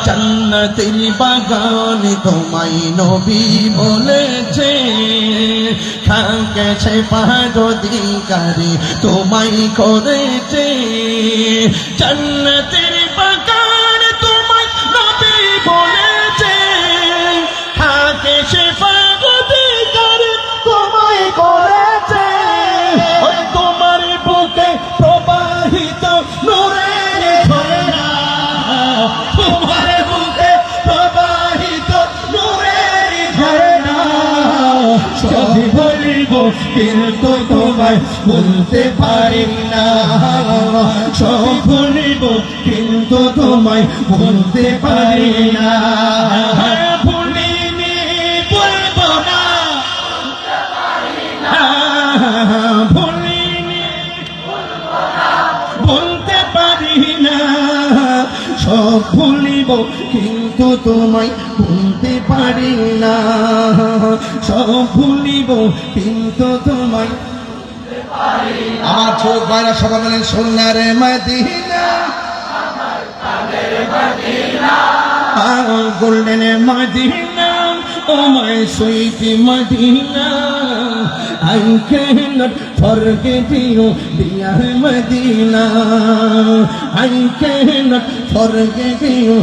জান্নাতের বাগান তোমায় নবী বলেছে, থাকেছে পাহাড়িকারে তোমায় করেছে। জান্নাতের বাগান তোমায় নবী বলেছে, থাকেছে পাহাড়িকারে তোমায় করেছে। ওই তোমার বুকে প্রবাহিত নূরের ঝর্ণা, তোমার বুকে প্রবাহিত নূরের ঝর্ণা। সব বলবো কিন্তু তোমায় বলতে পারি না, সব বলবো কিন্তু তোমায় বলতে পারি না। ভুলিনি বলবো না, ভুলিনি বলতে পারি না। সব ভুলিব কিন্তু তোমায় ভুলতে পারি না, সব ভুলিব কিন্তু তোমায়। আমার চোখ বাইরা সবাই বলেন সোনার Medina, golden Medina, oh my sweet Medina. I cannot forget you, dear Medina. I cannot forget you.